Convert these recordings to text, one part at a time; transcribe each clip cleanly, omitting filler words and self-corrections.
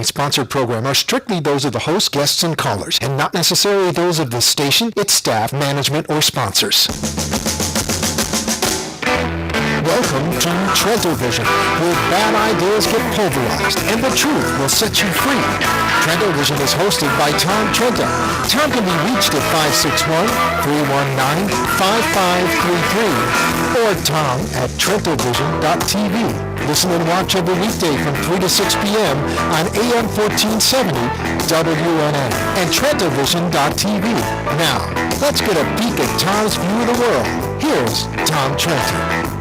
following sponsored program are strictly those of the host, guests, and callers, and not necessarily those of the station, its staff, management, or sponsors. Welcome to Trento Vision, where bad ideas get pulverized and the truth will set you free. Trento Vision is hosted by Tom Trento. Tom can be reached at 561-319-5533 or Tom at TrentoVision.tv. Listen and watch every weekday from 3 to 6 p.m. on AM 1470 WNA and TrentoVision.tv. Now, let's get a peek at Tom's view of the world. Here's Tom Trento.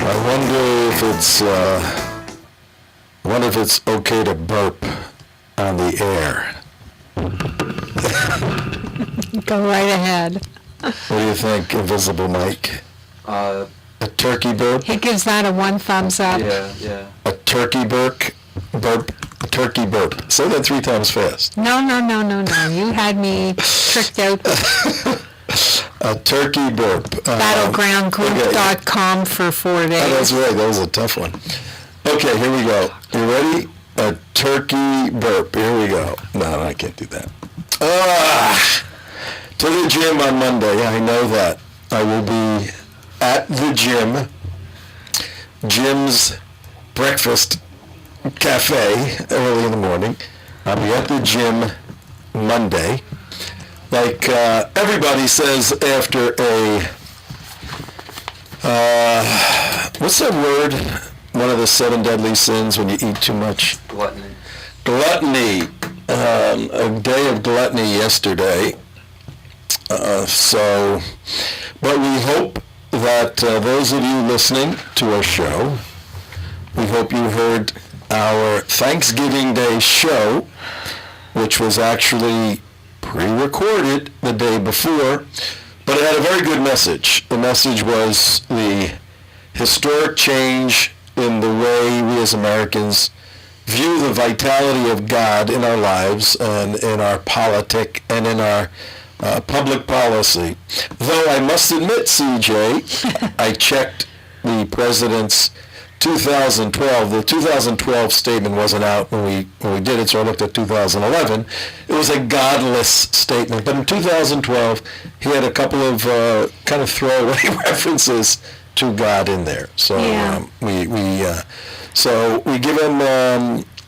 I wonder if it's okay to burp on the air. Go right ahead. What do you think, Invisible Mike? A turkey burp? He gives that a 1 thumbs up. Yeah. A turkey burp? A turkey burp. Say that 3 times fast. No. You had me tricked out. A turkey burp. Battlegroundgroup.com for 4 days. Oh, that's right. That was a tough one. Okay, here we go. You ready? A turkey burp. Here we go. No, I can't do that. To the gym on Monday. I know that. I will be at the gym. Jim's Breakfast Cafe early in the morning. I'll be at the gym Monday. Like everybody says after what's that word? One of the 7 deadly sins when you eat too much? Gluttony. Gluttony. A day of gluttony yesterday. But we hope that those of you listening to our show, we hope you heard our Thanksgiving Day show, which was actually pre-recorded the day before, but it had a very good message. The message was the historic change in the way we as Americans view the vitality of God in our lives and in our politic and in our public policy. Though I must admit, CJ, I checked the president's 2012. The 2012 statement wasn't out when we did it, so I looked at 2011. It was a godless statement, but in 2012, he had a couple of kind of throwaway references to God in there. So yeah. We give him.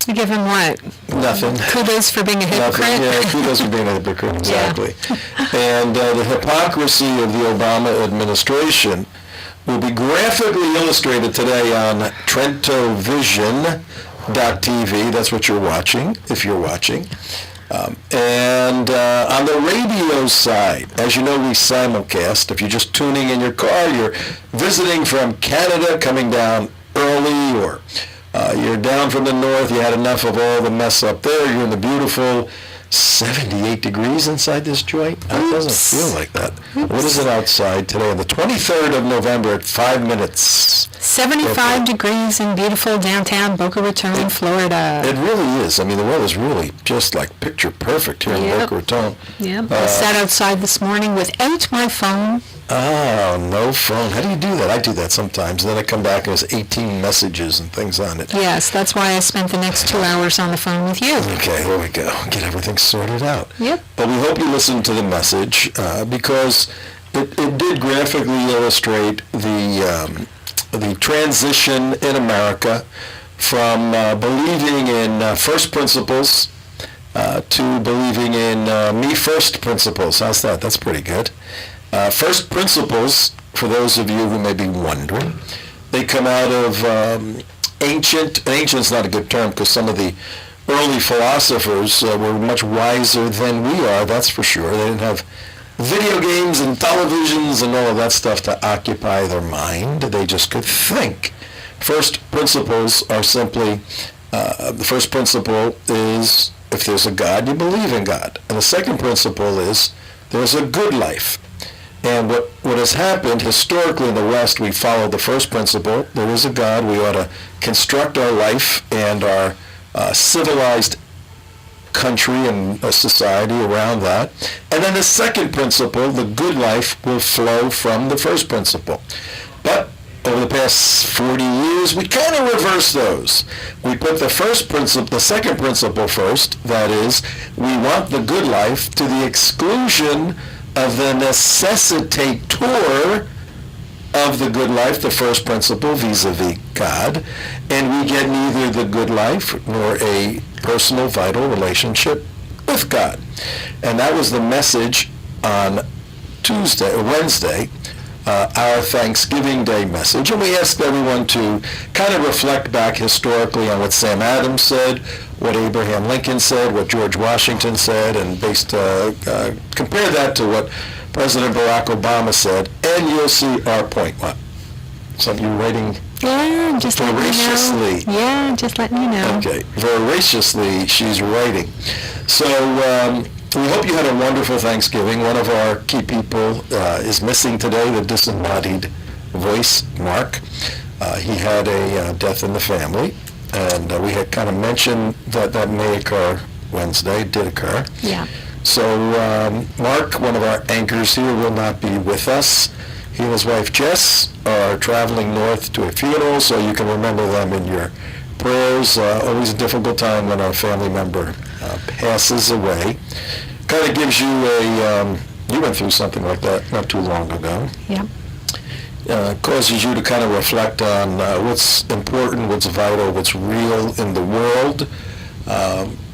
You give him what? Nothing. Kudos for being a hypocrite? Nothing. Yeah, kudos for being a hypocrite, exactly. Yeah. And the hypocrisy of the Obama administration will be graphically illustrated today on TrentoVision.tv. That's what you're watching, if you're watching. And on the radio side, as you know, we simulcast. If you're just tuning in your car, you're visiting from Canada, coming down early, or you're down from the north, you had enough of all the mess up there, you're in the beautiful 78 degrees inside this joint? It doesn't feel like that. Oops. What is it outside today? On the 23rd of November at 5 minutes. 75 degrees in beautiful downtown Boca Raton, Florida. It really is. I mean, the weather's really just like picture perfect here in Boca Raton. Yep. I sat outside this morning without my phone. Oh, no phone. How do you do that? I do that sometimes. And then I come back and there's 18 messages and things on it. Yes, that's why I spent the next 2 hours on the phone with you. Okay, there we go. Get everything sorted out. Yep. But we hope you listened to the message because it did graphically illustrate the transition in America from believing in first principles to believing in me first principles. How's that? That's pretty good. First principles, for those of you who may be wondering, they come out of ancient's not a good term because some of the early philosophers were much wiser than we are, that's for sure. They didn't have video games and televisions and all of that stuff to occupy their mind. They just could think. First principles are simply, the first principle is if there's a God, you believe in God. And the second principle is there's a good life. And what has happened historically in the West, we followed the first principle. There is a God. We ought to construct our life and our civilized country and a society around that. And then the second principle, the good life, will flow from the first principle. But over the past 40 years, we kind of reverse those. We put the second principle first, that is, we want the good life to the exclusion of the necessitator of the good life, the first principle, vis-a-vis God, and we get neither the good life nor a personal, vital relationship with God. And that was the message on Wednesday, our Thanksgiving Day message, and we asked everyone to kind of reflect back historically on what Sam Adams said, what Abraham Lincoln said, what George Washington said, and compare that to what President Barack Obama said, and you'll see our point. What? So you're writing Yeah, just letting you voraciously. know. Yeah, just letting you know. Okay, voraciously she's writing. So we hope you had a wonderful Thanksgiving. One of our key people is missing today, the disembodied voice, Mark. He had a death in the family, and we had kind of mentioned that may occur Wednesday. It did occur. Yeah. So Mark, one of our anchors here, will not be with us. He and his wife Jess are traveling north to a funeral, so you can remember them in your prayers. Always a difficult time when our family member passes away. Kind of gives you you went through something like that not too long ago. Yeah. Causes you to kind of reflect on what's important, what's vital, what's real in the world,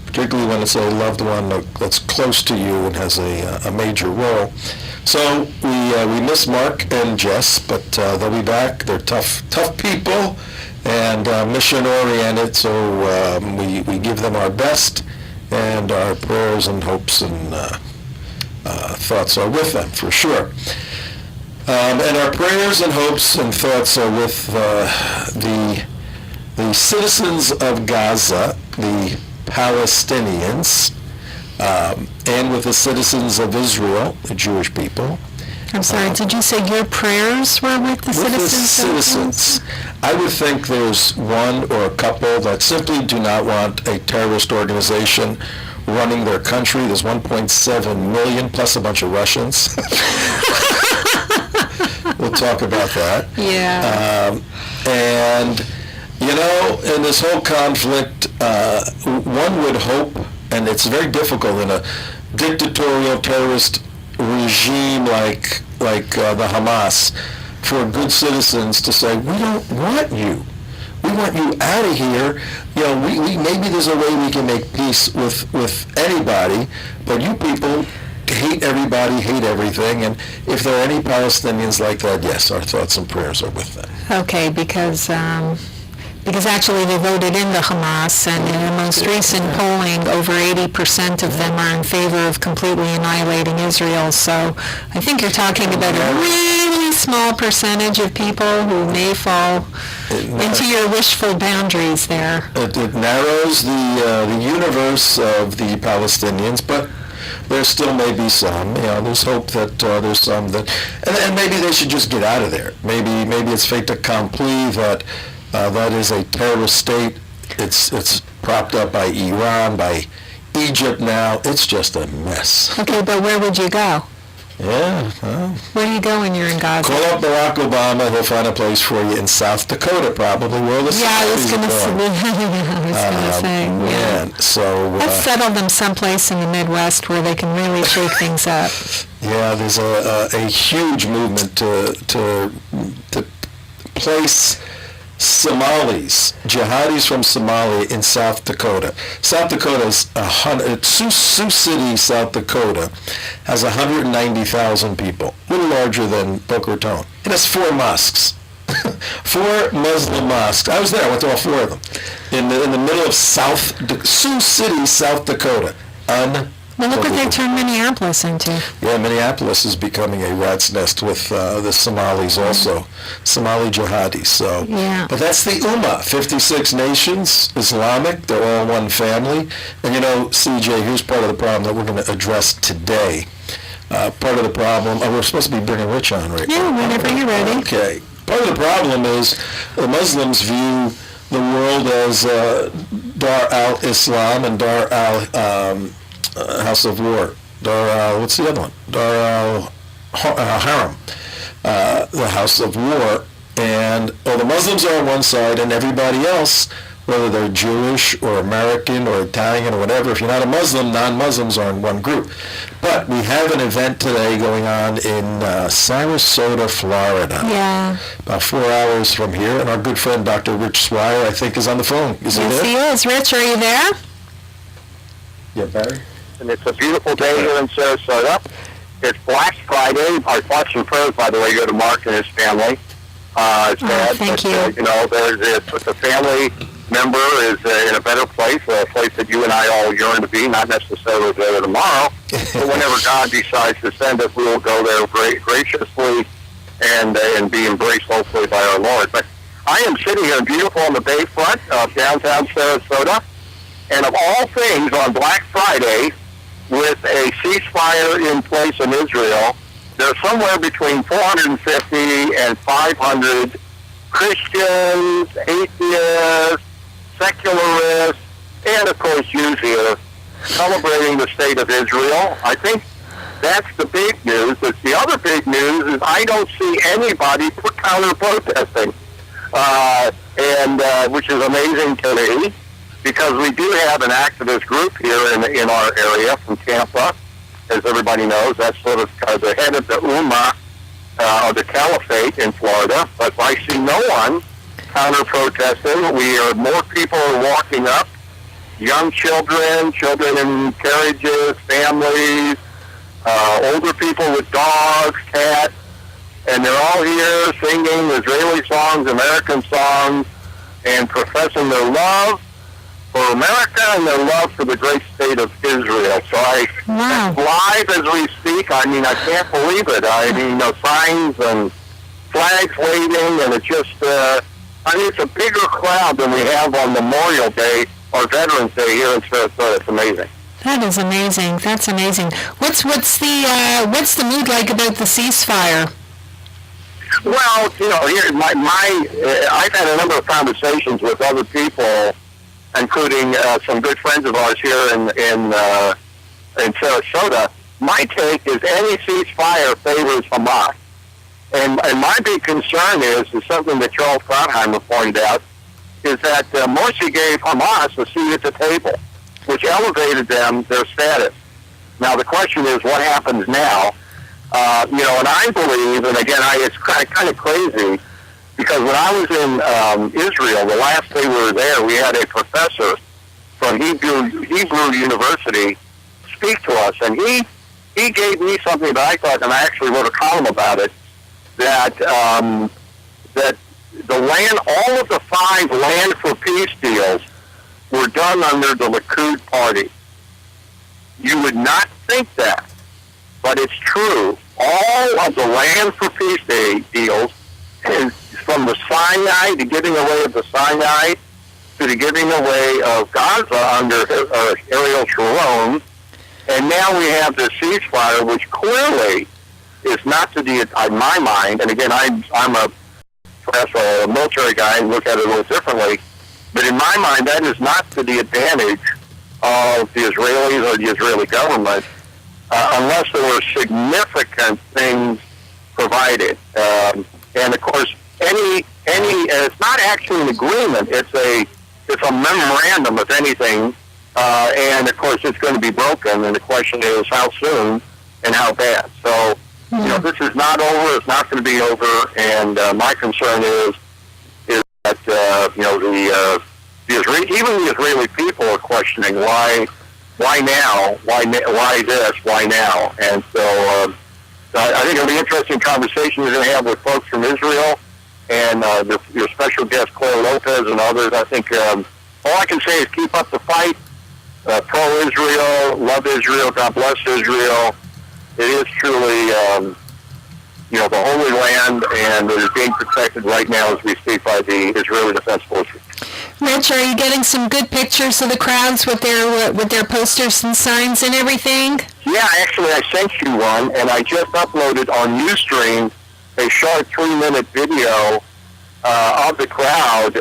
particularly when it's a loved one that's close to you and has a major role. So we miss Mark and Jess, but they'll be back. They're tough people and mission-oriented, so we give them our best, and our prayers and hopes and thoughts are with them, for sure. And our prayers and hopes and thoughts are with the citizens of Gaza, the Palestinians, and with the citizens of Israel, the Jewish people. I'm sorry, did you say your prayers were with the With the citizens? citizens. I would think there's one or a couple that simply do not want a terrorist organization running their country. There's 1.7 million, plus a bunch of Russians. We'll talk about that. Yeah. And, you know, in this whole conflict, one would hope, and it's very difficult in a dictatorial terrorist regime like the Hamas, for good citizens to say, we don't want you. We want you out of here. You know, we maybe there's a way we can make peace with anybody, but you people hate everybody, hate everything, and if there are any Palestinians like that, yes, our thoughts and prayers are with them. Okay, because actually they voted in the Hamas, and in the most recent polling, over 80% of them are in favor of completely annihilating Israel. So I think you're talking about a really small percentage of people who may fall into your wishful boundaries there. It narrows the universe of the Palestinians, but there still may be some. You know, there's hope that there's some that, and maybe they should just get out of there. Maybe it's fait accompli that that is a terrorist state. It's propped up by Iran, by Egypt now. It's just a mess. Okay, but where would you go? Yeah. Well, Where do you go when you're in Gaza? call up Barack Obama. He'll find a place for you in South Dakota, probably, where the Yeah, I was going to say. Yeah. Man, so Let's settle them someplace in the Midwest where they can really shake things up. yeah, there's a huge movement to place Somalis, jihadis from Somalia in South Dakota. South Dakota is Sioux City, South Dakota, has 190,000 people, a little larger than Boca Raton. It has 4 mosques, 4 Muslim mosques. I was there. I went to all 4 of them in the middle of Sioux City, South Dakota. Well, look what they turned Minneapolis into. Yeah, Minneapolis is becoming a rat's nest with the Somalis also, Somali jihadis. So, Yeah. But that's the Ummah, 56 nations, Islamic, they're all one family. And you know, CJ, here's part of the problem that we're going to address today. Part of the problem, we're supposed to be bringing Rich on right now. Yeah, whenever you're ready. Okay. Part of the problem is the Muslims view the world as Dar al-Islam and Dar House of War. What's the other one? Haram. The House of War. And the Muslims are on one side, and everybody else, whether they're Jewish or American or Italian or whatever, if you're not a Muslim, non-Muslims are in one group. But we have an event today going on in Sarasota, Florida. Yeah. About 4 hours from here, and our good friend Dr. Rich Swire, I think, is on the phone. Is he there? Yes, he is. Rich, are you there? Yeah, Barry? And it's a beautiful day here in Sarasota. It's Black Friday. Our thoughts and prayers, by the way, go to Mark and his family. It's bad, thank but, you. The family member is in a better place, a place that you and I all yearn to be, not necessarily there tomorrow, but whenever God decides to send us, we will go there graciously and be embraced, hopefully, by our Lord. But I am sitting here beautiful on the bayfront of downtown Sarasota, and of all things, on Black Friday, with a ceasefire in place in Israel, there's somewhere between 450 and 500 Christians, atheists, secularists, and of course Jews here celebrating the state of Israel. I think that's the big news. But the other big news is I don't see anybody counter-protesting, which is amazing to me, because we do have an activist group here in our area from Tampa. As everybody knows, that's sort of the head of the Ummah of the Caliphate in Florida. But I see no one counter-protesting. More people are walking up, young children in carriages, families, older people with dogs, cats, and they're all here singing Israeli songs, American songs, and professing their love for America and their love for the great state of Israel. So Wow. live as we speak, I mean, I can't believe it. I mean, signs and flags waving, and it's just, it's a bigger crowd than we have on Memorial Day or Veterans Day here in Sarasota. It's amazing. That is amazing. That's amazing. What's the mood like about the ceasefire? Well, here I've had a number of conversations with other people, including some good friends of ours here in Sarasota. My take is any ceasefire favors Hamas. And my big concern is something that Charles Krautheimer pointed out, is that Morsi gave Hamas a seat at the table, which elevated their status. Now, the question is, what happens now? And I believe, and again, it's kind of crazy, because when I was in Israel, the last day we were there, we had a professor from Hebrew University speak to us, and he gave me something that I thought, and I actually wrote a column about it, that all of the 5 Land for Peace deals were done under the Likud party. You would not think that, but it's true. All of the Land for Peace deals, from the Sinai, the giving away of the Sinai, to the giving away of Gaza under Ariel Sharon, and now we have this ceasefire, which clearly is not to the, in my mind, and again, I'm perhaps a military guy and look at it a little differently, but in my mind, that is not to the advantage of the Israelis or the Israeli government, unless there were significant things provided. And of course, it's not actually an agreement. It's a memorandum, if anything, and of course, it's going to be broken. And the question is, how soon and how bad? So, this is not over. It's not going to be over. And my concern is that even the Israeli people are questioning why now, why this, why now, and so. I think it'll be an interesting conversation you're going to have with folks from Israel and your special guest, Claire Lopez, and others. I think all I can say is keep up the fight. Pro-Israel, love Israel, God bless Israel. It is truly, the Holy Land, and it is being protected right now as we speak by the Israeli Defense Forces. Rich, are you getting some good pictures of the crowds with their posters and signs and everything? Yeah, actually, I sent you one, and I just uploaded on Ustream a short 3-minute video of the crowd,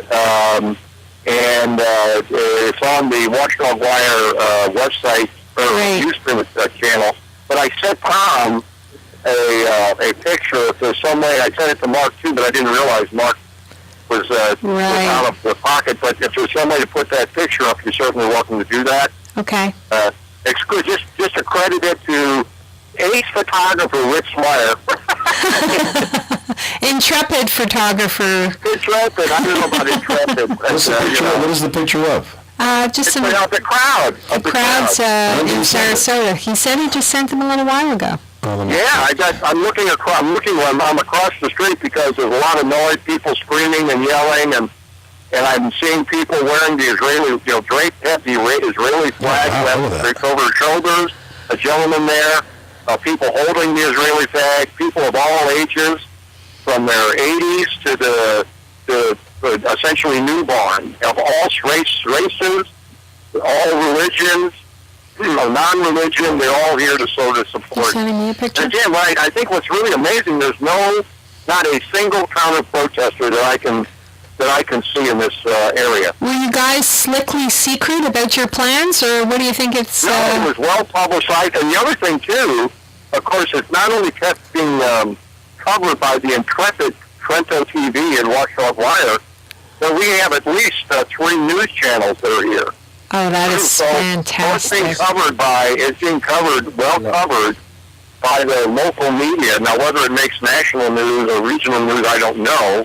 and it's on the Watchdog Wire website or Ustream channel. But I sent Tom a picture. If there's some way, I sent it to Mark too, but I didn't realize Mark was out of the pocket. But if there's some way to put that picture up, you're certainly welcome to do that. Okay. Just accredit it to ace photographer Rich Smyer. Intrepid photographer. Intrepid. I don't know about intrepid. What is the picture of? Just some the crowd. the crowds in Sarasota. He said he just sent them a little while ago. I'm looking across. I'm across the street because there's a lot of noise, people screaming and yelling, and I'm seeing people wearing the Israeli, draped at the Israeli flag draped over their shoulders. A gentleman there. People holding the Israeli flag. People of all ages, from their 80s to the essentially newborn, of all races, all religions, non-religion. They're all here to sort of support. Sending me a picture. And again, I think what's really amazing, there's not a single counter protester that I can see in this area. Were you guys slickly secret about your plans, or what do you think it's... No, it was well publicized. And the other thing, too, of course, it's not only kept being covered by the intrepid Trento TV and Watchdog Wire, but we have at least 3 news channels that are here. Oh, that is fantastic. It's being covered by the local media. Now, whether it makes national news or regional news, I don't know.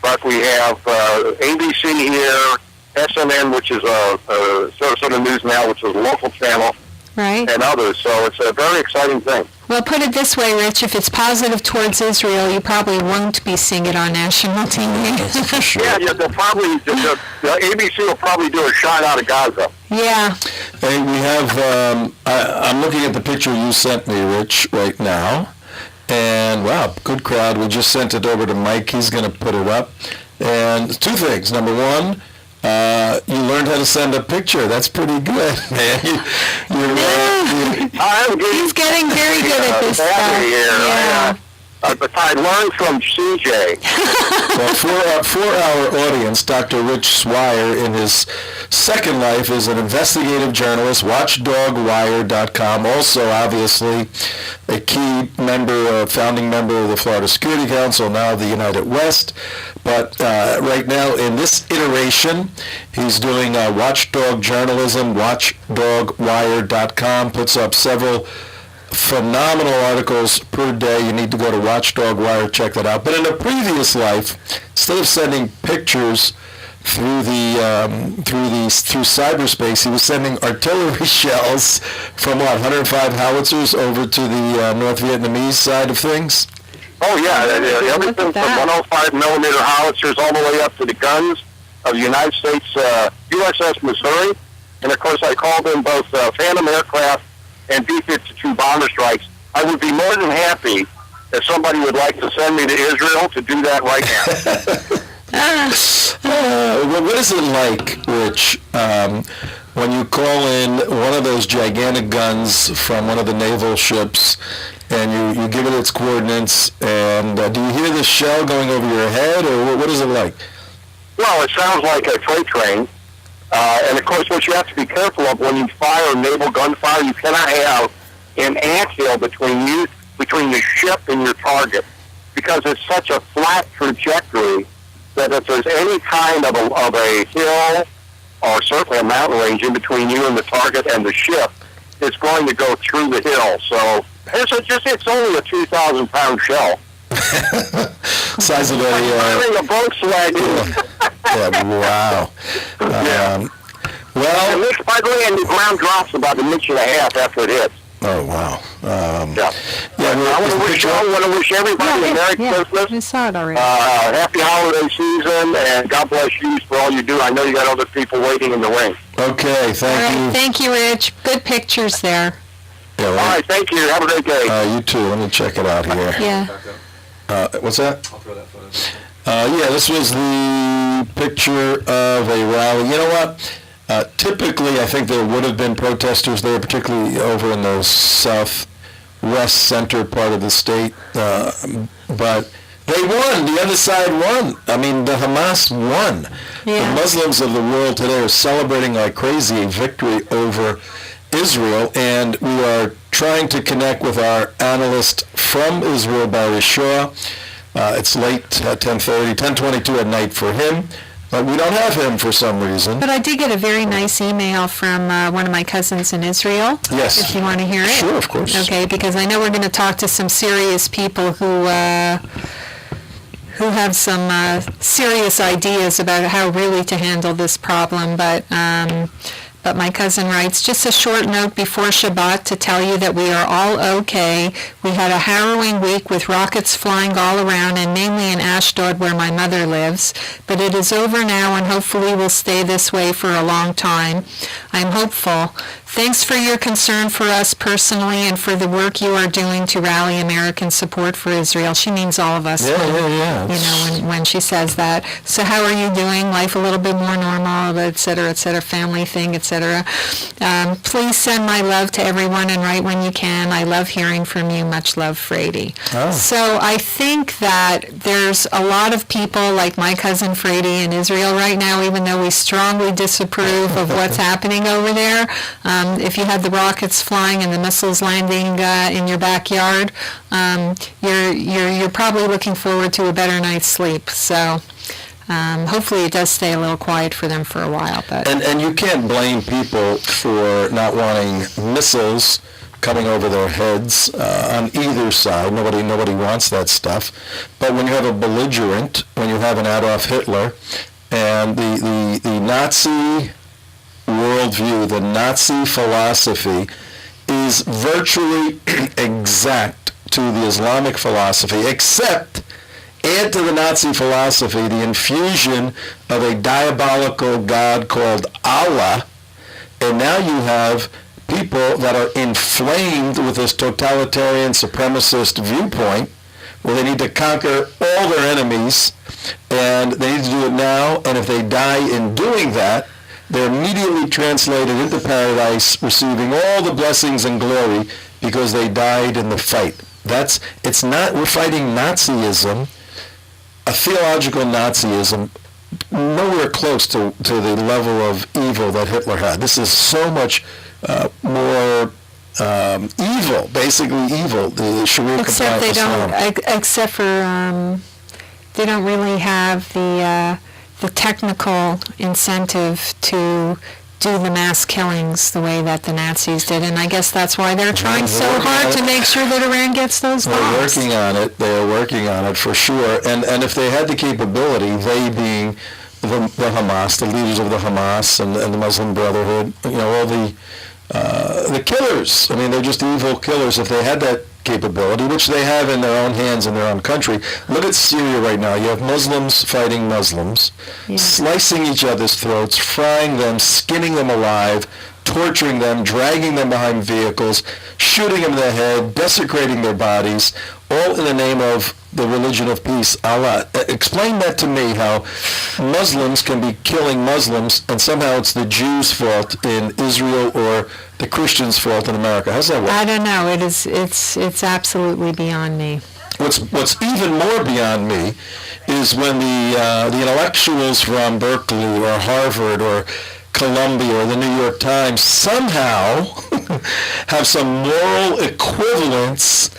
But we have ABC here, SNN, which is Sarasota News Now, which is a local channel, right, and others. So it's a very exciting thing. Well, put it this way, Rich, if it's positive towards Israel, you probably won't be seeing it on national TV. Sure. Yeah, they'll probably, the ABC will probably do a shot out of Gaza. Yeah. Hey, we have, I'm looking at the picture you sent me, Rich, right now. And, wow, good crowd. We just sent it over to Mike. He's going to put it up. And 2 things. Number 1, you learned how to send a picture. That's pretty good, man. He's getting very good at this stuff. But I learned from CJ. Well, for our audience, Dr. Rich Swire, in his second life, is an investigative journalist, watchdogwire.com, also obviously a key member, founding member of the Florida Security Council, now the United West. But right now, in this iteration, he's doing watchdog journalism, watchdogwire.com, puts up several phenomenal articles per day. You need to go to Watchdog Wire, check that out. But in a previous life, instead of sending pictures through cyberspace, he was sending artillery shells from 105 howitzers over to the North Vietnamese side of things. Oh yeah, everything from 105 millimeter howitzers all the way up to the guns of the United States USS Missouri, and of course I called in both Phantom aircraft and B-52 bomber strikes. I would be more than happy if somebody would like to send me to Israel to do that right now. What is it like, Rich, when you call in one of those gigantic guns from one of the naval ships and you give it its coordinates, and do you hear the shell going over your head, or what is it like? Well, it sounds like a freight train. And of course, what you have to be careful of when you fire naval gunfire, you cannot have an anthill between the ship and your target, because it's such a flat trajectory that if there's any kind of a hill or certainly a mountain range in between you and the target and the ship, it's going to go through the hill. So it's only a 2,000-pound shell. Size of a Volkswagen. Wow. Well, by the way, and the ground drops about 1.5 inches after it hits. Oh wow. I want to wish everybody a Merry Christmas. I saw it already. Happy holiday season, and God bless you for all you do. I know you got other people waiting in the wings. Okay, thank you. Thank you, Rich. Good pictures there. Yeah, all right, thank you. Have a great day. You too. Let me check it out here. Yeah. What's that? I'll throw that photo. This was the picture of a rally. You know what? Typically, I think there would have been protesters there, particularly over in the southwest center part of the state. But they won. The other side won. I mean, the Hamas won. Yeah. The Muslims of the world today are celebrating like crazy a victory over Israel, and we are trying to connect with our analyst from Israel, Barry Shaw. It's late, 10:22 at night for him. But we don't have him for some reason. But I did get a very nice email from one of my cousins in Israel. Yes. If you want to hear it. Sure, of course. Okay, because I know we're going to talk to some serious people who have some serious ideas about how really to handle this problem. But my cousin writes, just a short note before Shabbat to tell you that we are all okay. We had a harrowing week with rockets flying all around, and mainly in Ashdod where my mother lives. But it is over now, and hopefully will stay this way for a long time. I'm hopeful. Thanks for your concern for us personally and for the work you are doing to rally American support for Israel. She means all of us. Yeah. You know, when she says that. So how are you doing? Life a little bit more normal, et cetera, family thing, etc. Please send my love to everyone and write when you can. I love hearing from you. Much love, Frady. Oh. So I think that there's a lot of people like my cousin Frady in Israel right now, even though we strongly disapprove of what's happening over there. If you had the rockets flying and the missiles landing in your backyard, you're probably looking forward to a better night's sleep. So hopefully it does stay a little quiet for them for a while. But And you can't blame people for not wanting missiles coming over their heads on either side. Nobody wants that stuff. But when you have a belligerent, when you have an Adolf Hitler, and the Nazi worldview, the Nazi philosophy is virtually exact to the Islamic philosophy, except add to the Nazi philosophy the infusion of a diabolical god called Allah, and now you have people that are inflamed with this totalitarian supremacist viewpoint where they need to conquer all their enemies, and they need to do it now, and if they die in doing that, they're immediately translated into paradise, receiving all the blessings and glory because they died in the fight. We're fighting Nazism, a theological Nazism, nowhere close to the level of evil that Hitler had. This is so much more evil, basically evil, the Sharia except they Islam. except for they don't really have the technical incentive to do the mass killings the way that the Nazis did, and I guess that's why they're trying so hard to make sure that Iran gets those bombs. They're working on it. They're working on it for sure. And if they had the capability, they being the Hamas, the leaders of the Hamas and the Muslim Brotherhood, all the killers. I mean, they're just evil killers. If they had that capability, which they have in their own hands in their own country. Look at Syria right now. You have Muslims fighting Muslims, slicing each other's throats, frying them, skinning them alive, torturing them, dragging them behind vehicles, shooting them in the head, desecrating their bodies, all in the name of the religion of peace, Allah. Explain that to me, how Muslims can be killing Muslims and somehow it's the Jews' fault in Israel or the Christians' fault in America. How's that work? I don't know. It's absolutely beyond me. What's even more beyond me is when the intellectuals from Berkeley or Harvard or Columbia or the New York Times somehow have some moral equivalence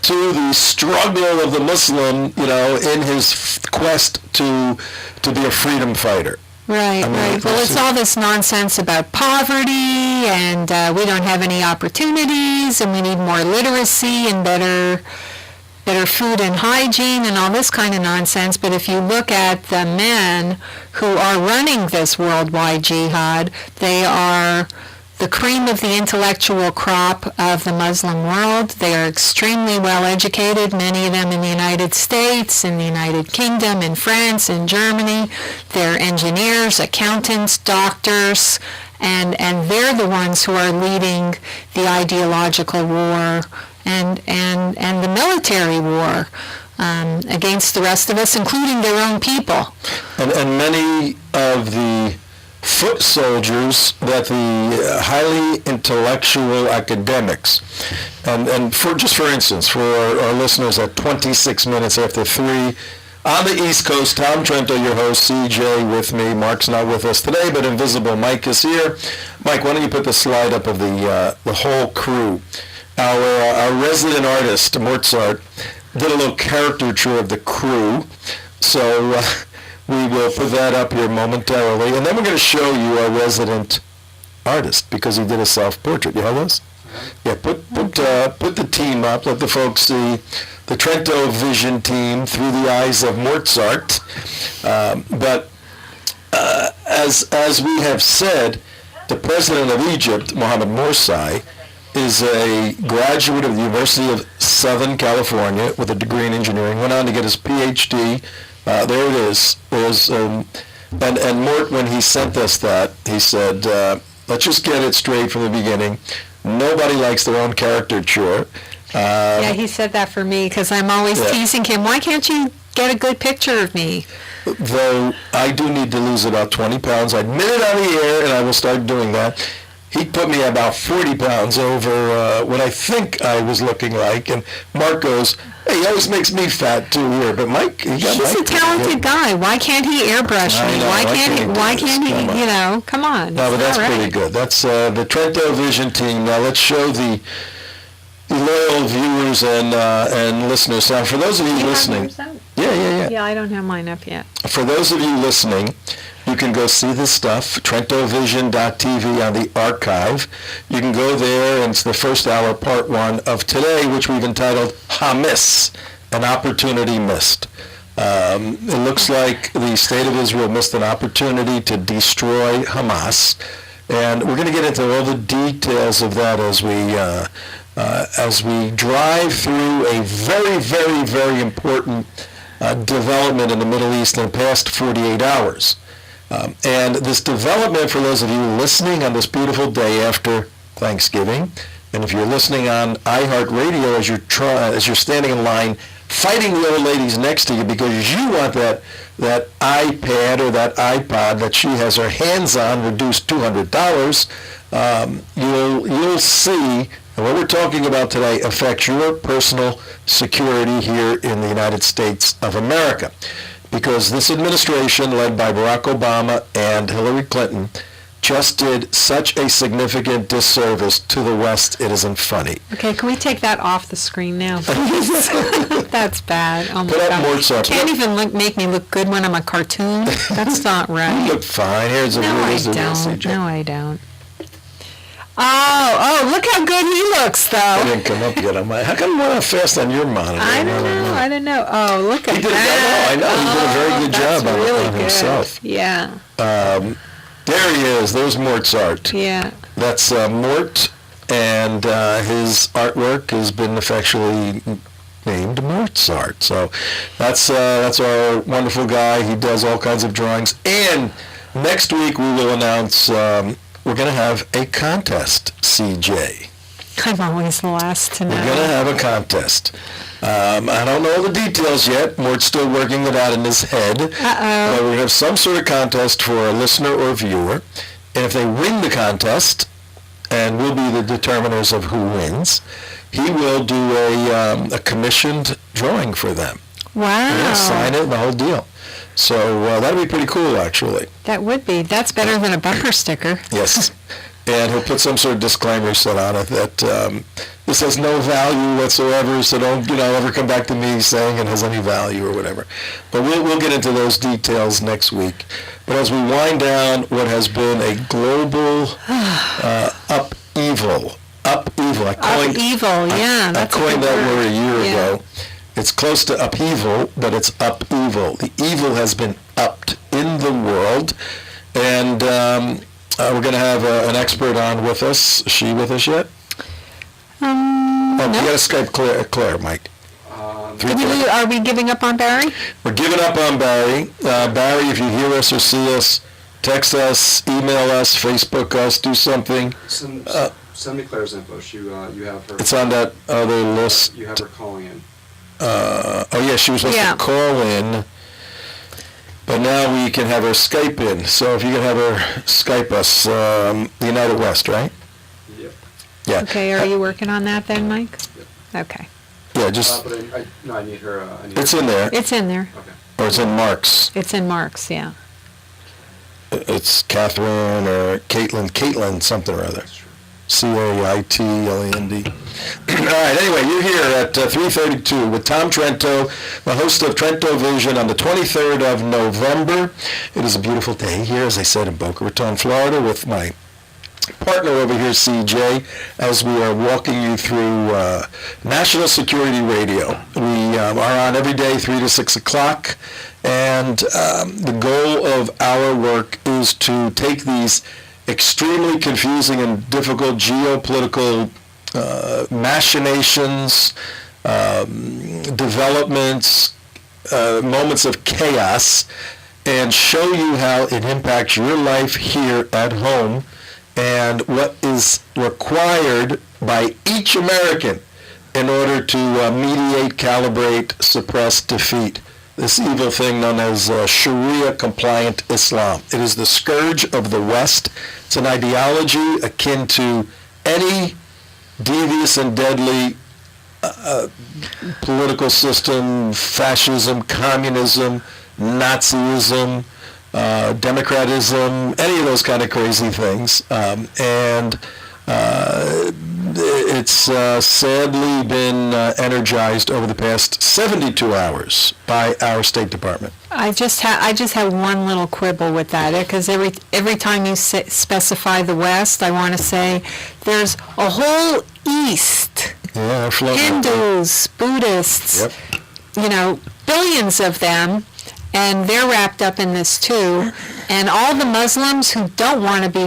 to the struggle of the Muslim, in his quest to be a freedom fighter. Right. Well, it's all this nonsense about poverty, and we don't have any opportunities, and we need more literacy and better food and hygiene and all this kind of nonsense. But if you look at the men who are running this worldwide jihad, they are the cream of the intellectual crop of the Muslim world. They are extremely well educated, many of them in the United States, in the United Kingdom, in France, in Germany. They're engineers, accountants, doctors, and they're the ones who are leading the ideological war and the military war against the rest of us, including their own people. And many of the foot soldiers that the highly intellectual academics, and for instance, for our listeners at 26 minutes after 3, on the East Coast, Tom Trento, your host, CJ with me. Mark's not with us today, but Invisible Mike is here. Mike, why don't you put the slide up of the whole crew our resident artist, Mozart, did a little caricature of the crew. So we will put that up here momentarily. And then we're going to show you our resident artist because he did a self-portrait. You have those? Yeah, put the team up. Let the folks see the Trento Vision team through the eyes of Mozart. But as we have said, the president of Egypt, Mohamed Morsi, is a graduate of the University of Southern California with a degree in engineering. Went on to get his PhD. There it is. And Mort, when he sent us that, he said, let's just get it straight from the beginning. Nobody likes their own caricature. Yeah, he said that for me because I'm always teasing him. Why can't you get a good picture of me? Though I do need to lose about 20 pounds. I admit it on the air, and I will start doing that. He put me about 40 pounds over what I think I was looking like. And Mark goes, hey, he always makes me fat too here. But Mike, he's a talented guy. Why can't he airbrush me? Why can't he, you know, come on. No, but that's pretty good. That's the Trento Vision team. Now let's show the loyal viewers and listeners. Now, for those of you listening. Yeah, I don't have mine up yet. For those of you listening, you can go see this stuff, TrentoVision.tv on the archive. You can go there, and it's the first hour, part one of today, which we've entitled Hamiss, an opportunity missed. It looks like the state of Israel missed an opportunity to destroy Hamas, and we're going to get into all the details of that as we drive through a very, very, very important development in the Middle East in the past 48 hours. And this development, for those of you listening on this beautiful day after Thanksgiving, and if you're listening on iHeartRadio as you're standing in line fighting the old ladies next to you because you want that iPad or that iPod that she has her hands on reduced $200, you'll see what we're talking about today affects your personal security here in the United States of America. Because this administration, led by Barack Obama and Hillary Clinton, just did such a significant disservice to the West, it isn't funny. Okay, can we take that off the screen now, please? That's bad. Oh my Put up God. Mozart. Can't even make me look good when I'm a cartoon. That's not right. You look fine. Here's a No, I don't. No, I don't. Oh, look how good he looks, though. I didn't come up yet. I'm like, how come you went on fast on your monitor? I don't know. Oh, look at He did that. I know. He did a very good job That's really on good. himself. Yeah. There he is. There's Mozart. Yeah. That's Mort, and his artwork has been effectually named Mozart. So that's our wonderful guy. He does all kinds of drawings. And next week we will announce we're going to have a contest, CJ. I'm always the last to know. We're going to have a contest. I don't know the details yet. Mort's still working it out in his head. But we're going to have some sort of contest for a listener or viewer. And if they win the contest, and we'll be the determiners of who wins, he will do a commissioned drawing for them. Wow. He'll sign it and the whole deal. So that'd be pretty cool, actually. That would be. That's better than a bumper sticker. Yes. And he'll put some sort of disclaimer set on it that this has no value whatsoever, so don't ever come back to me saying it has any value or whatever. But we'll get into those details next week. But as we wind down what has been a global upheaval. Upheaval, yeah. I coined that word a year ago. It's close to upheaval, but it's upheaval. The evil has been upped in the world, and we're going to have an expert on with us. Is she with us yet? No. You got to Skype Claire, Mike. Are we giving up on Barry? We're giving up on Barry. Barry, if you hear us or see us, text us, email us, Facebook us, do something. Send me Claire's info. You have her. It's on that other list. You have her calling in. She was supposed to call in, but now we can have her Skype in. So if you can have her Skype us, the United West, right? Yep. Yeah. Okay, are you working on that then, Mike? Yep. Okay. Yeah, just. But I need her. It's in there. It's in there. Okay. Or it's in Mark's. It's in Mark's, yeah. It's Catherine or Caitlin, something or other. That's true. Caitland. All right, anyway, you're here at 3:32 with Tom Trento, the host of Trento Vision on the 23rd of November. It is a beautiful day here, as I said, in Boca Raton, Florida, with my partner over here, CJ, as we are walking you through National Security Radio. We are on every day, 3 to 6 o'clock, and the goal of our work is to take these extremely confusing and difficult geopolitical machinations, developments, moments of chaos, and show you how it impacts your life here at home and what is required by each American in order to mediate, calibrate, suppress, defeat this evil thing known as Sharia-compliant Islam. It is the scourge of the West. It's an ideology akin to any devious and deadly political system, fascism, communism, Nazism, democratism, any of those kind of crazy things. It's sadly been energized over the past 72 hours by our State Department. I just have one little quibble with that, because every time you specify the West, I want to say there's a whole East. Yeah, Hindus, Buddhists, Yep. Billions of them, and they're wrapped up in this too. And all the Muslims who don't want to be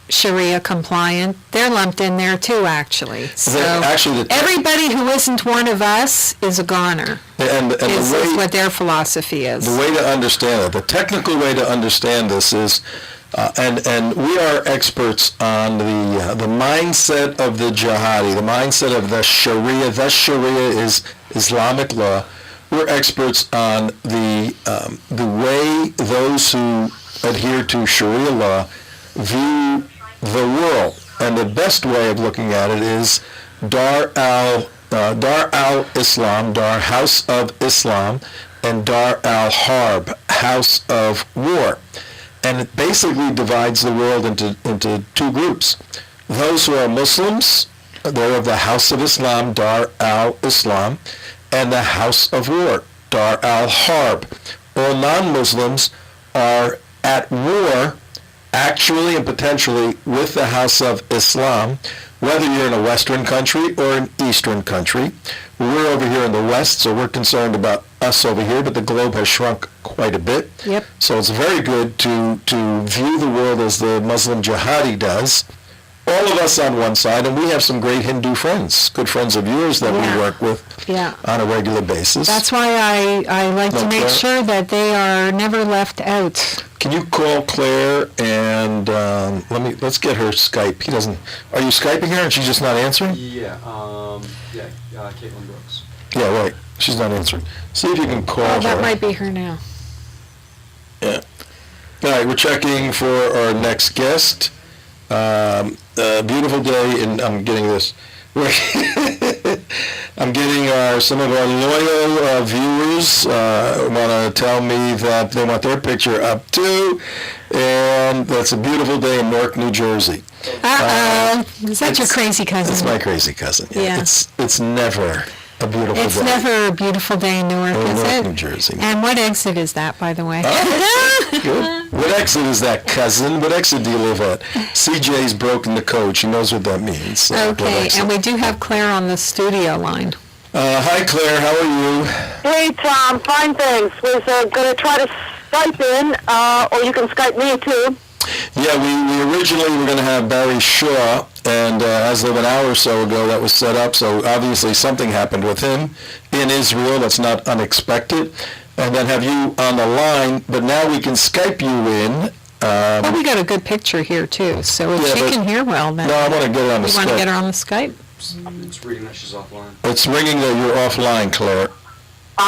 Sharia compliant, they're lumped in there too, actually. So everybody who isn't one of us is a goner. And is what their philosophy is. The way to understand it, the technical way to understand this is, and we are experts on the mindset of the jihadi, the mindset of the Sharia. The Sharia is Islamic law. We're experts on the way those who adhere to Sharia law view the world, and the best way of looking at it is Dar al-Islam, Dar, House of Islam, and Dar al-Harb, House of War. And it basically divides the world into two groups. Those who are Muslims, they're of the House of Islam, Dar al-Islam, and the House of War, Dar al-Harb. All non-Muslims are at war, actually and potentially, with the House of Islam, whether you're in a Western country or an Eastern country. We're over here in the West, so we're concerned about us over here, but the globe has shrunk quite a bit. Yep. So it's very good to view the world as the Muslim jihadi does. All of us on one side, and we have some great Hindu friends, good friends of yours that we work with on a regular basis. That's why I like to make sure that they are never left out. Can you call Claire and let's get her Skype. Are you Skyping her and she's just not answering? Yeah, Caitlin Brooks. Yeah, right. She's not answering. See if you can call her. That might be her now. Yeah. All right, we're checking for our next guest. Beautiful day, and I'm getting this. I'm getting some of our loyal viewers want to tell me that they want their picture up too, and that's a beautiful day in Newark, New Jersey. Is that your crazy cousin? It's my crazy cousin. Yeah. It's never a beautiful day. It's never a beautiful day in Newark, is Newark, it? New Jersey. And what exit is that, by the way? Good. What exit is that, cousin? What exit do you live at? CJ's broken the code. She knows what that means. Okay, and we do have Claire on the studio line. Hi, Claire. How are you? Hey, Tom. Fine, thanks. Was going to try to Skype in, or you can Skype me, too. Yeah, we originally were going to have Barry Shaw, and as of an hour or so ago, that was set up. So obviously something happened with him in Israel. That's not unexpected. And then have you on the line, but now we can Skype you in. Well, we got a good picture here, too. So if she can hear well, then... No, I want to get her on the Skype. You want to get her on the Skype? It's reading that she's offline. It's ringing that you're offline, Claire.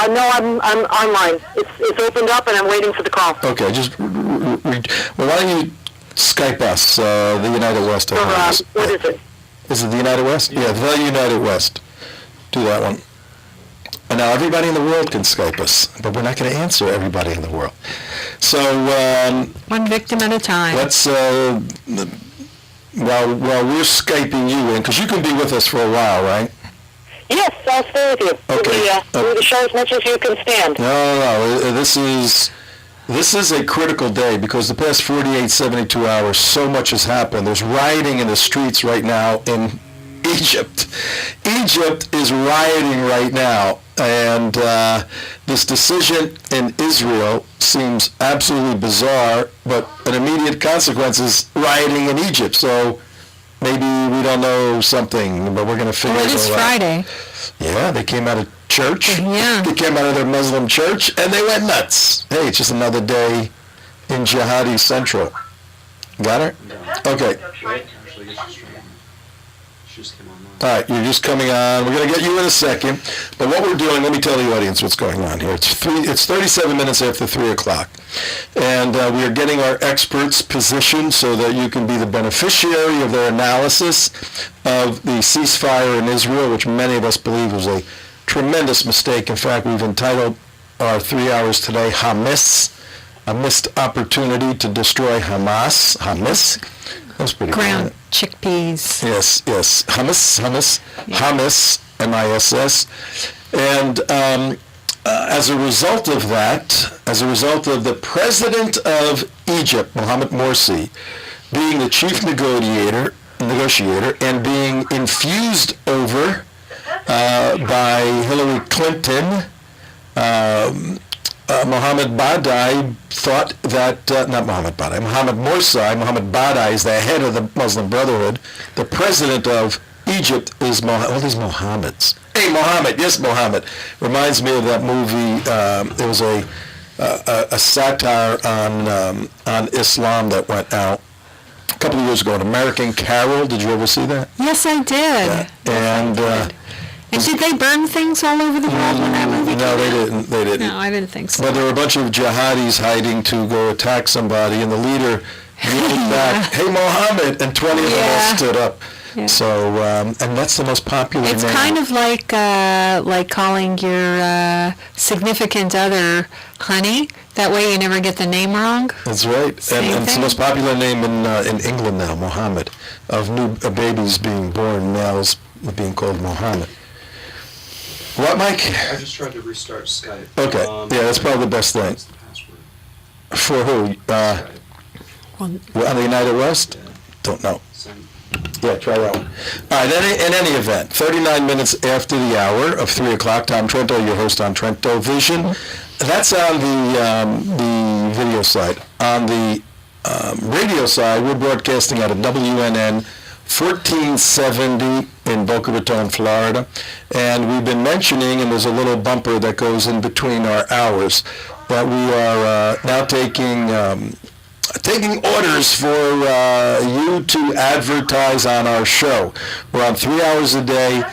No, I'm online. It's opened up, and I'm waiting for the call. Okay, well, why don't you Skype us, the United West? What is it? Is it the United West? Yeah, the United West. Do that one. And now everybody in the world can Skype us, but we're not going to answer everybody in the world. So one victim at a time. Let's while we're Skyping you in, because you can be with us for a while, right? Yes, I'll stay with you. Okay. Do the show as much as you can stand. No. This is a critical day because the past 48, 72 hours, so much has happened. There's rioting in the streets right now in Egypt. Egypt is rioting right now, and this decision in Israel seems absolutely bizarre, but an immediate consequence is rioting in Egypt. So maybe we don't know something, but we're going to figure Well, it it is all out. Friday. Yeah, they came out of church. Yeah. They came out of their Muslim church, and they went nuts. Hey, it's just another day in Jihadi Central. Got it? Okay. Actually, yes, she just came online. All right, you're just coming on. We're going to get you in a second. But what we're doing, let me tell the audience what's going on here. It's 37 minutes after 3 o'clock. And we are getting our experts positioned so that you can be the beneficiary of their analysis of the ceasefire in Israel, which many of us believe was a tremendous mistake. In fact, we've entitled our 3 hours today, Hamiss, a missed opportunity to destroy Hamas. Hamiss. That's pretty Ground good. chickpeas. Yes. Hamiss, M-I-S-S. And as a result of that, as a result of the president of Egypt, Mohamed Morsi, being the chief negotiator and being infused over by Hillary Clinton, Mohamed Badai thought that, Mohamed Badai is the head of the Muslim Brotherhood. The president of Egypt is all these Mohammeds. Hey, Mohammed, yes, Mohammed. Reminds me of that movie. It was a satire on Islam that went out a couple of years ago, An American Carol. Did you ever see that? Yes, I did. And And did they burn things all over the world when that movie came no, out? they didn't. No, I didn't think so. But there were a bunch of jihadis hiding to go attack somebody, and the leader yelled back, "Hey, Mohammed!" and 20 of them all stood up. Yeah. So, and that's the most popular It's name. kind of like calling your significant other honey. That way you never get the name wrong. That's right. Same And it's the thing. most popular name in England now, Mohammed, of new babies being born, males being called Mohammed. What, Mike? I just tried to restart Skype. Okay. Yeah, that's probably the best thing. What's the password? For who? Skype. On the United West? Yeah. Don't know. Send. Yeah, try that one. All right, in any event, 39 minutes after the hour of 3 o'clock, Tom Trento, your host on Trento Vision. That's on the video side. On the radio side, we're broadcasting out of WNN 1470 in Boca Raton, Florida. And we've been mentioning, and there's a little bumper that goes in between our hours, that we are now taking orders for you to advertise on our show. We're on 3 hours a day,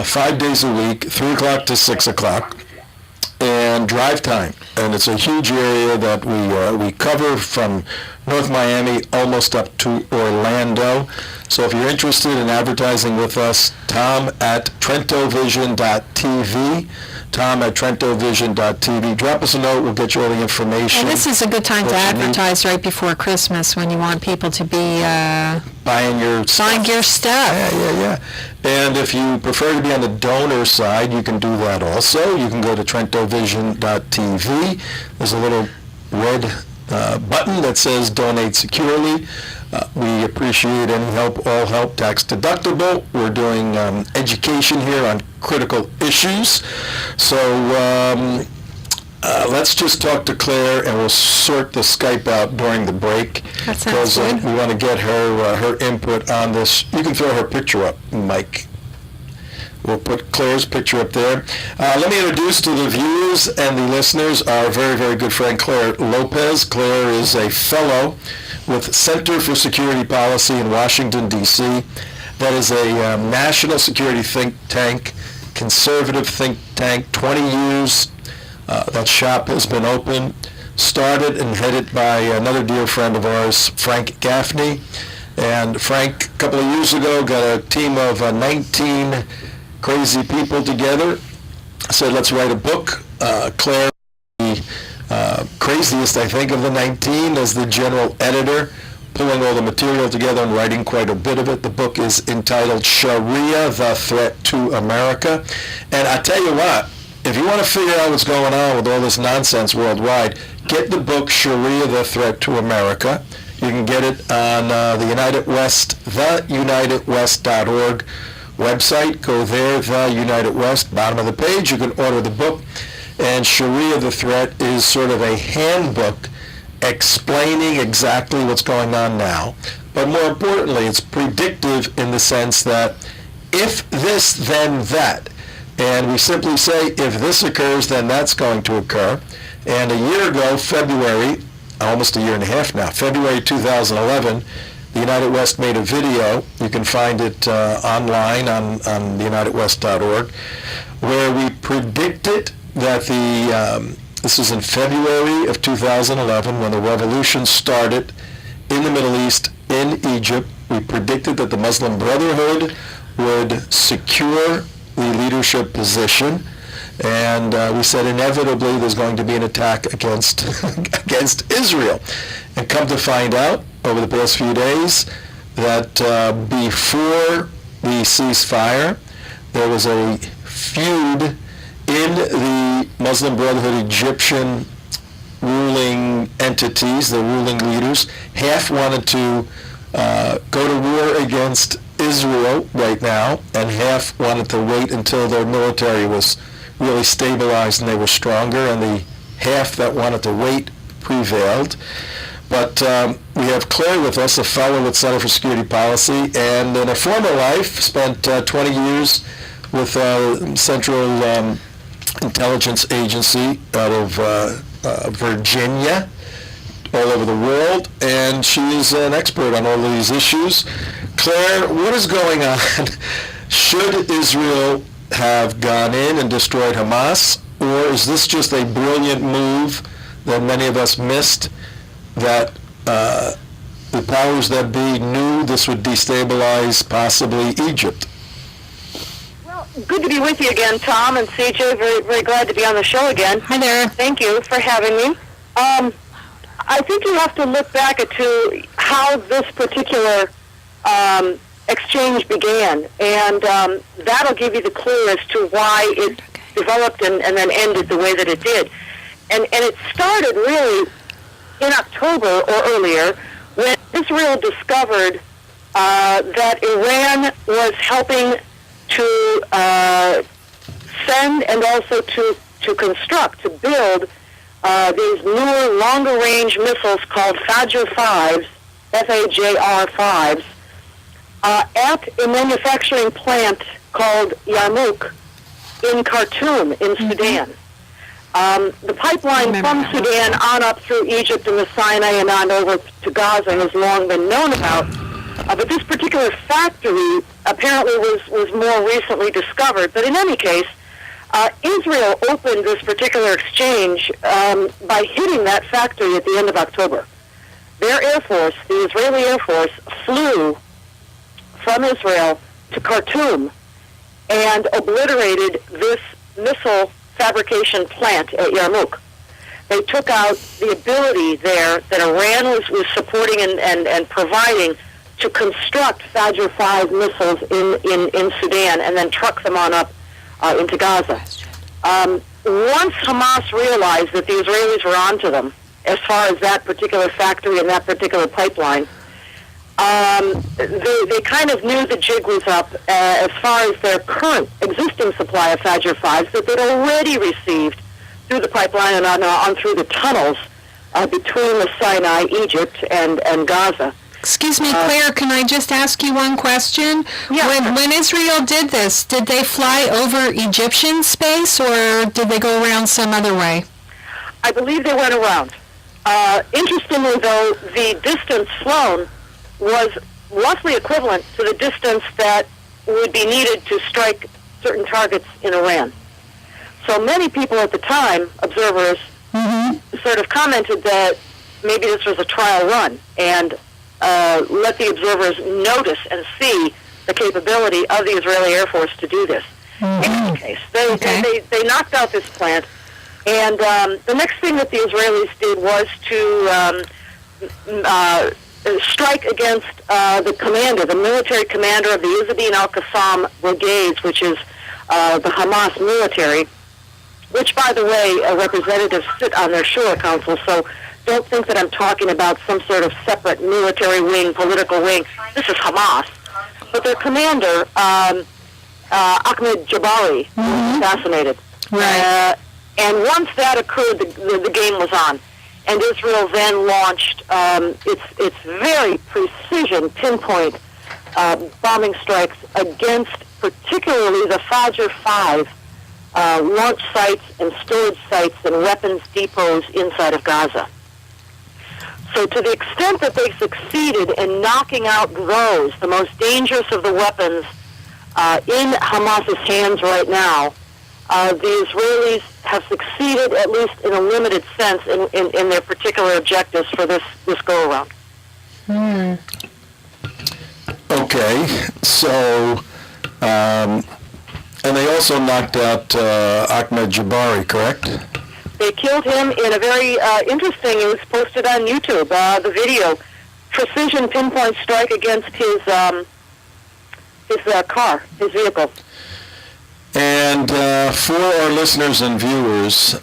5 days a week, 3 o'clock to 6 o'clock, and drive time. And it's a huge area that we cover from North Miami almost up to Orlando. So if you're interested in advertising with us, Tom at TrentoVision.tv. Tom at TrentoVision.tv. Drop us a note. We'll get you all the information. And this is a good time to What you need. advertise right before Christmas when you want people to be Buying your buying your stuff. Yeah. And if you prefer to be on the donor side, you can do that also. You can go to TrentoVision.tv. There's a little red button that says Donate Securely. We appreciate any help, all help, tax deductible. We're doing education here on critical issues. So let's just talk to Claire and we'll sort the Skype out during the break. That sounds good. We want to get her input on this. You can throw her picture up, Mike. We'll put Claire's picture up there. Let me introduce to the viewers and the listeners our very, very good friend Claire Lopez. Claire is a fellow with Center for Security Policy in Washington, D.C. That is a national security think tank, conservative think tank, 20 years. That shop has been open, started and headed by another dear friend of ours, Frank Gaffney. And Frank, a couple of years ago, got a team of 19 crazy people together, said, let's write a book. Claire, the craziest, I think, of the 19, as the general editor, pulling all the material together and writing quite a bit of it. The book is entitled Sharia, the Threat to America. And I tell you what, if you want to figure out what's going on with all this nonsense worldwide, get the book Sharia, the Threat to America. You can get it on the theunitedwest.org website. Go there, The United West, bottom of the page. You can order the book. And Sharia, the Threat is sort of a handbook explaining exactly what's going on now. But more importantly, it's predictive in the sense that if this, then that. And we simply say, if this occurs, then that's going to occur. And a year ago, February, almost a year and a half now, February 2011, the United West made a video. You can find it online on theunitedwest.org, where we predicted that this was in February of 2011 when the revolution started in the Middle East, in Egypt. We predicted that the Muslim Brotherhood would secure the leadership position, and we said inevitably there's going to be an attack against Israel. And come to find out over the past few days that before the ceasefire, there was a feud in the Muslim Brotherhood Egyptian ruling entities, the ruling leaders. Half wanted to go to war against Israel right now, and half wanted to wait until their military was really stabilized and they were stronger, and the half that wanted to wait prevailed. But we have Claire with us, a fellow with Center for Security Policy, and in a former life spent 20 years with Central Intelligence Agency out of Virginia, all over the world, and she is an expert on all of these issues. Claire, what is going on? Should Israel have gone in and destroyed Hamas, or is this just a brilliant move that many of us missed, that the powers that be knew this would destabilize possibly Egypt? Well, good to be with you again, Tom and CJ. Very, very glad to be on the show again. Hi there. Thank you for having me. I think you have to look back to how this particular exchange began, and that'll give you the clue as to why it developed and then ended the way that it did. And it started really in October or earlier when Israel discovered that Iran was helping to send and also to construct, to build these newer, longer-range missiles called Fajr 5s, F-A-J-R 5s, at a manufacturing plant called Yarmouk in Khartoum in Sudan. The pipeline from Sudan on up through Egypt and the Sinai and on over to Gaza has long been known about. But this particular factory apparently was more recently discovered. But in any case, Israel opened this particular exchange by hitting that factory at the end of October. Their Air Force, the Israeli Air Force, flew from Israel to Khartoum and obliterated this missile fabrication plant at Yarmouk. They took out the ability there that Iran was supporting and providing to construct Fajr 5 missiles in Sudan and then truck them on up into Gaza. Once Hamas realized that the Israelis were onto them, as far as that particular factory and that particular pipeline, they kind of knew the jig was up as far as their current existing supply of Fajr 5s that they'd already received through the pipeline and on through the tunnels between the Sinai, Egypt, and Gaza. Excuse me, Claire, can I just ask you one question? Yeah. When Israel did this, did they fly over Egyptian space, or did they go around some other way? I believe they went around. Interestingly, though, the distance flown was roughly equivalent to the distance that would be needed to strike certain targets in Iran. So many people at the time, observers, sort of commented that maybe this was a trial run and let the observers notice and see the capability of the Israeli Air Force to do this. In any case, they knocked out this plant, and the next thing that the Israelis did was to strike against the military commander of the Izzadin al-Qassam brigades, which is the Hamas military, which, by the way, representatives sit on their Shura Council, so don't think that I'm talking about some sort of separate military wing, political wing. This is Hamas. But their commander, Ahmed Jabari, was assassinated. Right. And once that occurred, the game was on. And Israel then launched its very precision, pinpoint bombing strikes against particularly the Fajr 5 launch sites and storage sites and weapons depots inside of Gaza. So to the extent that they succeeded in knocking out those, the most dangerous of the weapons in Hamas's hands right now, the Israelis have succeeded, at least in a limited sense, in their particular objectives for this go-around. Okay, so, and they also knocked out Ahmed Jabari, correct? They killed him in a very interesting, it was posted on YouTube, the video, precision pinpoint strike against his car, his vehicle. And for our listeners and viewers,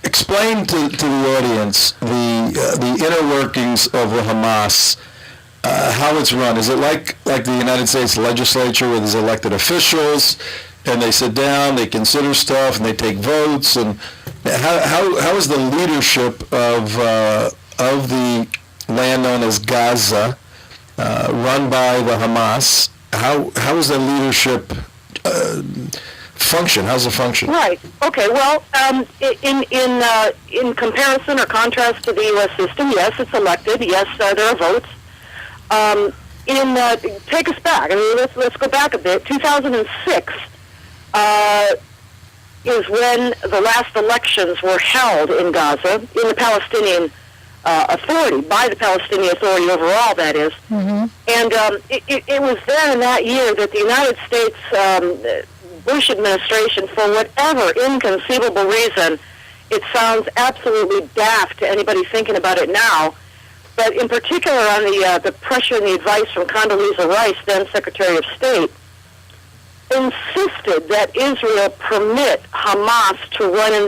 explain to the audience the inner workings of the Hamas, how it's run. Is it like the United States legislature where there's elected officials and they sit down, they consider stuff, and they take votes? And how is the leadership of the land known as Gaza run by the Hamas? How is the leadership function? How's it function? Right. Okay. Well, in comparison or contrast to the U.S. system, yes, it's elected. Yes, there are votes. Take us back. I mean, let's go back a bit. 2006 is when the last elections were held in Gaza in the Palestinian Authority, by the Palestinian Authority overall, that is. Mm-hmm. And it was then in that year that the United States Bush administration, for whatever inconceivable reason, it sounds absolutely daft to anybody thinking about it now, but in particular on the pressure and the advice from Condoleezza Rice, then Secretary of State, insisted that Israel permit Hamas to run in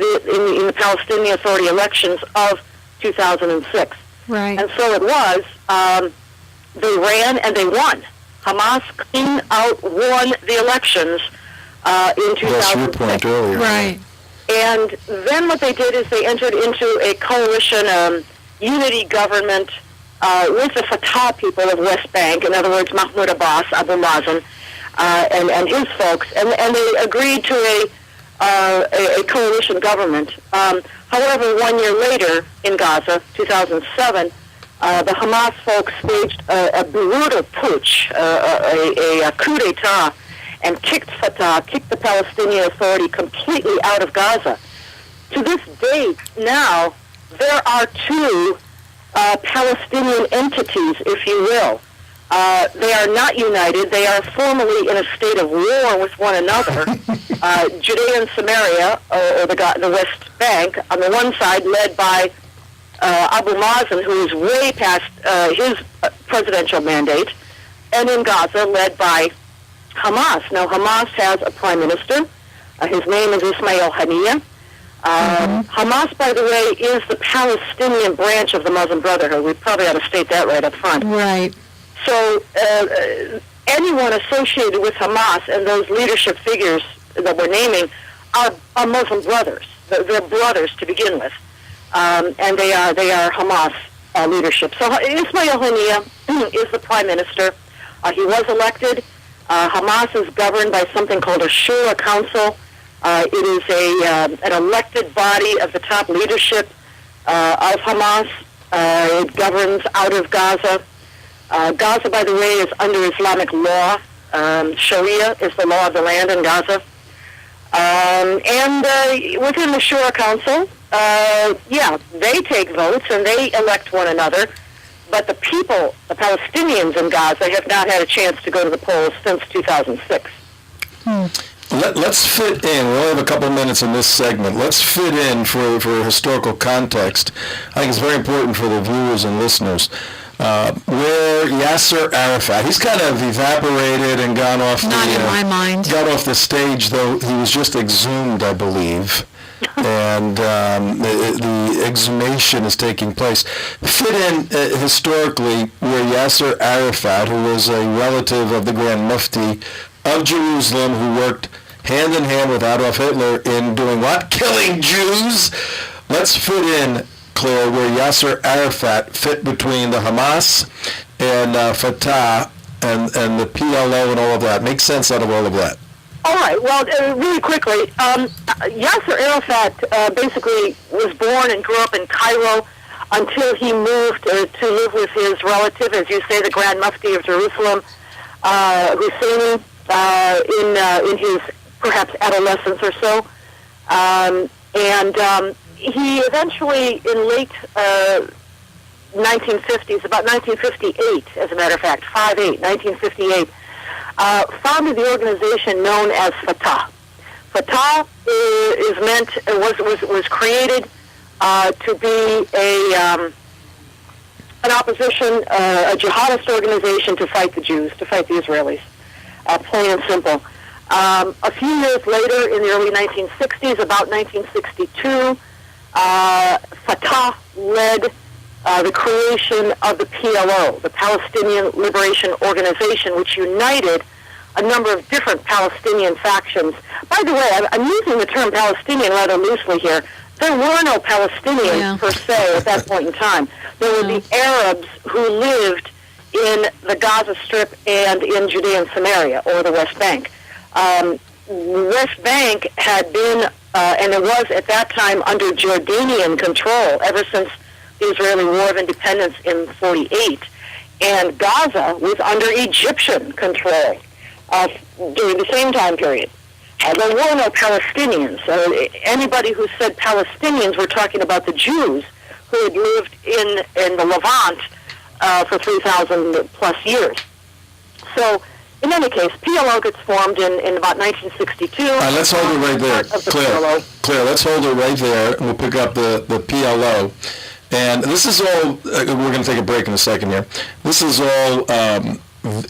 the Palestinian Authority elections of 2006. Right. And so it was, they ran and they won. Hamas clean out won the elections in 2006. That's your point earlier. Right. And then what they did is they entered into a coalition unity government with the Fatah people of West Bank, in other words, Mahmoud Abbas, Abu Mazen, and his folks, and they agreed to a coalition government. However, 1 year later in Gaza, 2007, the Hamas folks staged a brutal putsch, a coup d'etat, and kicked the Palestinian Authority completely out of Gaza. To this date, now, there are two Palestinian entities, if you will. They are not united. They are formally in a state of war with one another. Judea and Samaria, or the West Bank, on the one side, led by Abu Mazen, who is way past his presidential mandate, and in Gaza, led by Hamas. Now, Hamas has a prime minister. His name is Ismail Haniyeh. Hamas, by the way, is the Palestinian branch of the Muslim Brotherhood. We probably ought to state that right up front. Right. So anyone associated with Hamas and those leadership figures that we're naming are Muslim brothers. They're brothers to begin with, and they are Hamas leadership. So Ismail Haniyeh is the prime minister. He was elected. Hamas is governed by something called a Shura Council. It is an elected body of the top leadership of Hamas. It governs out of Gaza. Gaza, by the way, is under Islamic law. Sharia is the law of the land in Gaza. And within the Shura Council, they take votes and they elect one another. But the people, the Palestinians in Gaza, have not had a chance to go to the polls since 2006. let's fit in. We only have a couple minutes in this segment. Let's fit in for historical context. I think it's very important for the viewers and listeners. Where Yasser Arafat, he's kind of evaporated and gone off. Not in my mind. Got off the stage, though he was just exhumed, I believe. And the exhumation is taking place. Fit in historically where Yasser Arafat, who was a relative of the Grand Mufti of Jerusalem, who worked hand in hand with Adolf Hitler in doing what? Killing Jews. Let's fit in, Claire, where Yasser Arafat fit between the Hamas and Fatah and the PLO and all of that. Make sense out of all of that. All right. Well, really quickly, Yasser Arafat basically was born and grew up in Cairo until he moved to live with his relative, as you say, the Grand Mufti of Jerusalem, Husseini, in his perhaps adolescence or so. He eventually, in late 1950s, about 1958, as a matter of fact, 1958, founded the organization known as Fatah. Fatah was created to be an opposition, a jihadist organization to fight the Jews, to fight the Israelis, plain and simple. A few years later, in the early 1960s, about 1962, Fatah led the creation of the PLO, the Palestinian Liberation Organization, which united a number of different Palestinian factions. By the way, I'm using the term Palestinian rather loosely here. There were no Palestinians per se at that point in time. There were the Arabs who lived in the Gaza Strip and in Judea and Samaria, or the West Bank. West Bank had been, and it was at that time under Jordanian control ever since the Israeli War of Independence in 48, and Gaza was under Egyptian control during the same time period. There were no Palestinians. Anybody who said Palestinians were talking about the Jews who had lived in the Levant for 3,000 plus years. So, in any case, PLO gets formed in about 1962. Let's hold it right there, Claire, let's hold it right there, and we'll pick up the PLO. And this is all, we're going to take a break in a second here. This is all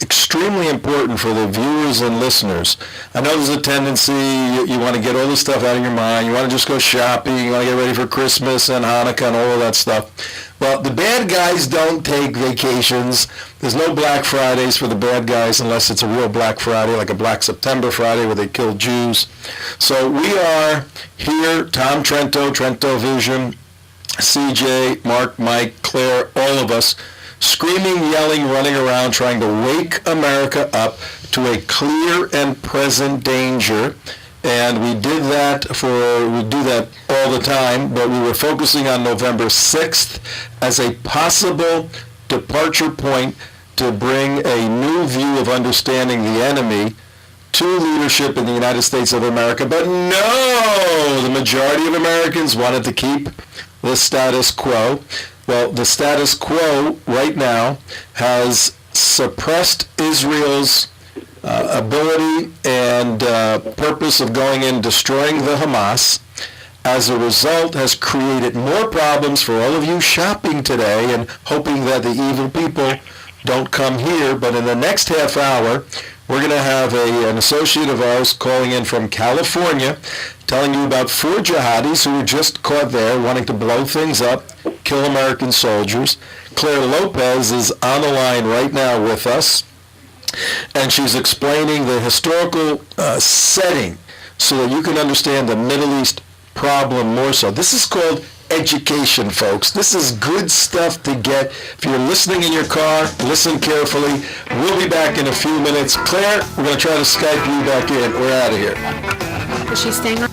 extremely important for the viewers and listeners. I know there's a tendency, you want to get all this stuff out of your mind, you want to just go shopping, you want to get ready for Christmas and Hanukkah and all of that stuff. Well, the bad guys don't take vacations. There's no Black Fridays for the bad guys unless it's a real Black Friday, like a Black September Friday where they kill Jews. So we are here, Tom Trento Vision, CJ, Mark, Mike, Claire, all of us, screaming, yelling, running around, trying to wake America up to a clear and present danger. And we do that all the time, but we were focusing on November 6th as a possible departure point to bring a new view of understanding the enemy to leadership in the United States of America. But no, the majority of Americans wanted to keep the status quo. Well, the status quo right now has suppressed Israel's ability and purpose of going in destroying the Hamas. As a result, has created more problems for all of you shopping today and hoping that the evil people don't come here. But in the next half hour, we're going to have an associate of ours calling in from California, telling you about 4 jihadis who were just caught there wanting to blow things up, kill American soldiers. Claire Lopez is on the line right now with us, and she's explaining the historical setting so that you can understand the Middle East problem more so. This is called education, folks. This is good stuff to get. If you're listening in your car, listen carefully. We'll be back in a few minutes. Claire, we're going to try to Skype you back in. We're out of here. Is she staying on?